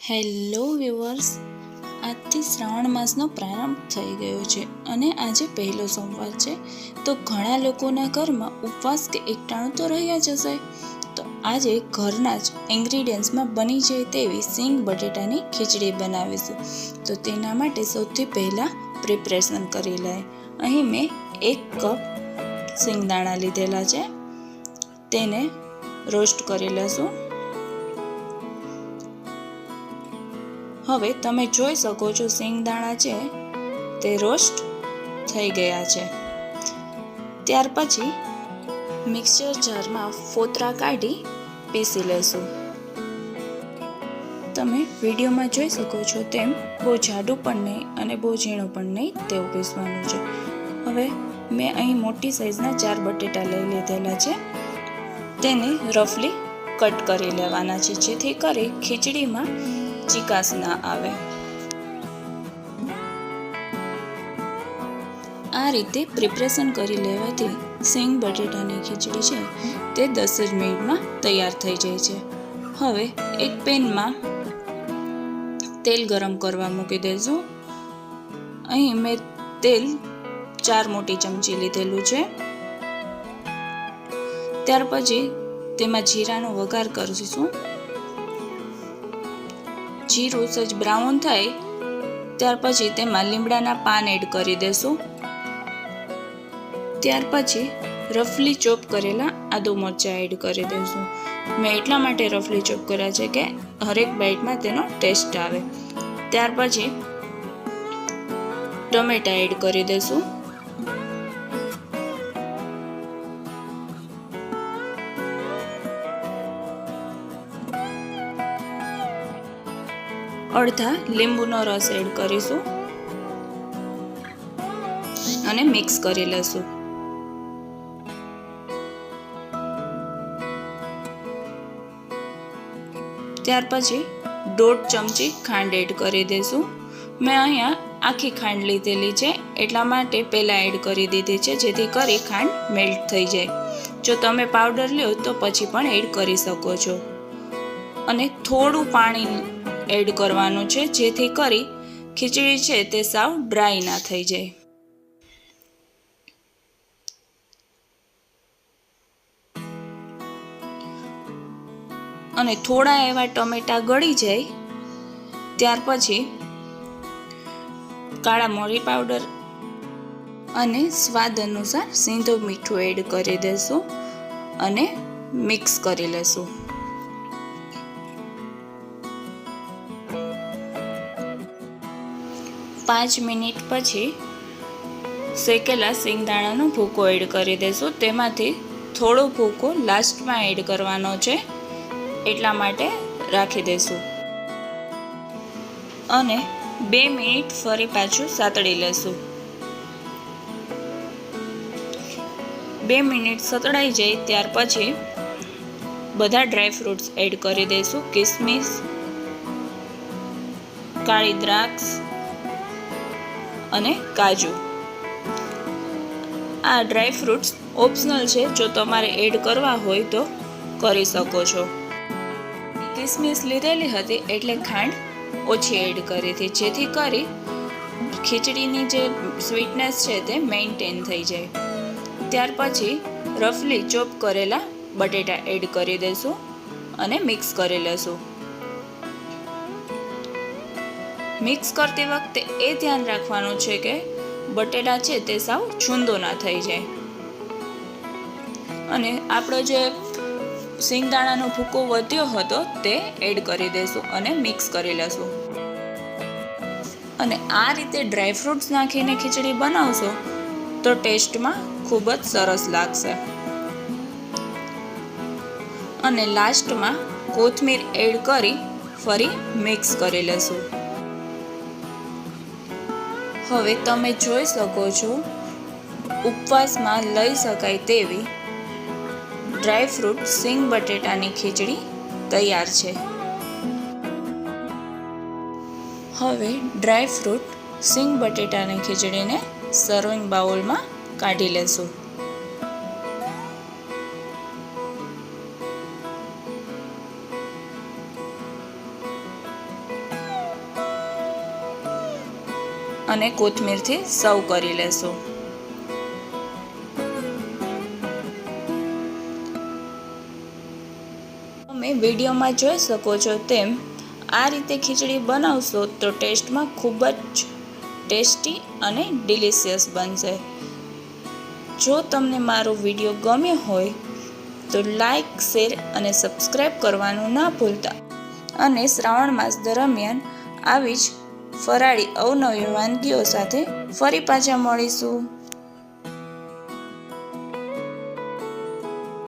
Hello viewers, આજથી શ્રાવણ માસનો પ્રારંભ થઈ ગયો છે અને આજે પહેલો સોમવાર છે. તો ઘણા લોકોના ઘરમાં ઉપવાસ કે એકટાણું તો રહ્યા જ હશે. તો આજે ઘરના જ ઇન્ગ્રીડિયન્ટ્સમાં બની જાય તેવી સિંગ બટેટાની ખીચડી બનાવીશું. તો તેના માટે સૌથી પહેલાં પ્રિપરેશન કરી લઈએ. અહીં મેં 1 કપ સિંગદાણા લીધેલા છે, તેને રોસ્ટ કરી લઈશું. હવે તમે જોઈ શકો છો સિંગદાણા છે તે રોસ્ટ થઈ ગયા છે. ત્યાર પછી મિક્સર જારમાં ફોતરા કાઢી પીસી લેશું. તમે વિડીયોમાં જોઈ શકો છો તેમ બહુ જાડું પણ નહીં અને બહુ ઝીણું પણ નહીં તેવું પીસવાનું છે. હવે મેં અહીં મોટી સાઈઝના 4 બટેટા લઈ લીધેલા છે, તેને રફલી કટ કરી લેવાના છે જેથી કરી ખીચડીમાં ચીકાશ ના આવે. આ રીતે પ્રિપરેશન કરી લેવાથી સિંગ બટેટાની ખીચડી છે તે 10 જ મિનિટમાં તૈયાર થઈ જાય છે. હવે એક પેનમાં તેલ ગરમ કરવા મૂકી દઈશું. અહીં મેં તેલ 4 મોટી ચમચી લીધેલું છે. ત્યાર પછી તેમાં જીરાનો વઘાર કરીશું. જીરું સહેજ બ્રાઉન થાય ત્યાર પછી તેમાં લીમડાના પાન એડ કરી દેશું. ત્યાર પછી રફલી ચોપ કરેલા આદુ મરચાં એડ કરી દઈશું. મેં એટલા માટે રફલી ચોપ કર્યા છે કે હરેક બાઈટમાં તેનો ટેસ્ટ આવે. ત્યાર પછી ટમેટા એડ કરી દઈશું. અડધા લીંબુનો રસ એડ કરીશું અને મિક્સ કરી લઈશું. ત્યાર પછી 1.5 ચમચી ખાંડ એડ કરી દઈશું. મેં અહીંયા આખી ખાંડ લીધેલી છે એટલા માટે પહેલાં એડ કરી દીધી છે જેથી કરી ખાંડ મેલ્ટ થઈ જાય. જો તમે પાવડર લ્યો તો પછી પણ એડ કરી શકો છો. અને થોડું પાણી એડ કરવાનું છે જેથી કરી ખીચડી છે તે સાવ ડ્રાય ના થઈ જાય. અને થોડા એવા ટમેટા ગળી જાય ત્યાર પછી કાળા મરી પાવડર અને સ્વાદ અનુસાર સિંધો મીઠું એડ કરી દઈશું અને મિક્સ કરી લેશું. પાંચ મિનિટ પછી શેકેલા સિંગદાણાનો ભૂકો એડ કરી દઈશું. તેમાંથી થોડો ભૂકો લાસ્ટમાં એડ કરવાનો છે એટલા માટે રાખી દઈશું. અને 2 મિનિટ ફરી પાછું સાતળી લેશું. 2 મિનિટ સતળાઈ જાય ત્યાર પછી બધા ડ્રાય ફ્રૂટ્સ એડ કરી દઈશું. કિસમિસ, કાળી દ્રાક્ષ અને કાજુ. આ ડ્રાય ફ્રૂટ્સ ઓપ્શનલ છે, જો તમારે એડ કરવા હોય તો કરી શકો છો. કિસમિસ લીધેલી હતી એટલે ખાંડ ઓછી એડ કરી હતી જેથી કરી ખીચડીની જે સ્વીટનેસ છે તે મેન્ટેન થઈ જાય. ત્યાર પછી રફલી ચોપ કરેલા બટેટા એડ કરી દઈશું અને મિક્સ કરી લેશું. મિક્સ કરતી વખતે એ ધ્યાન રાખવાનું છે કે બટેટા છે તે સાવ છૂંદો ના થઈ જાય. અને આપણો જે સિંગદાણાનો ભૂકો વધ્યો હતો તે એડ કરી દઈશું અને મિક્સ કરી લેશું. અને આ રીતે ડ્રાય ફ્રૂટ્સ નાખીને ખીચડી બનાવશો તો ટેસ્ટમાં ખૂબ જ સરસ લાગશે. અને લાસ્ટમાં કોથમીર એડ કરી ફરી મિક્સ કરી લેશું. હવે તમે જોઈ શકો છો ઉપવાસમાં લઈ શકાય તેવી ડ્રાય ફ્રૂટ સિંગ બટેટાની ખીચડી તૈયાર છે. હવે ડ્રાય ફ્રૂટ સિંગ બટેટાની ખીચડીને સર્વિંગ બાઉલમાં કાઢી લેશું. અને કોથમીરથી સર્વ કરી લેશું. તમે વિડીયોમાં જોઈ શકો છો તેમ આ રીતે ખીચડી બનાવશો તો ટેસ્ટમાં ખૂબ જ ટેસ્ટી અને ડિલિશિયસ બનશે. જો તમને મારો વિડીયો ગમ્યો હોય તો લાઈક, શેર અને સબસ્ક્રાઈબ કરવાનું ના ભૂલતા. અને શ્રાવણ માસ દરમિયાન આવી જ ફરાળી અવનવી વાનગીઓ સાથે ફરી પાછા મળીશું.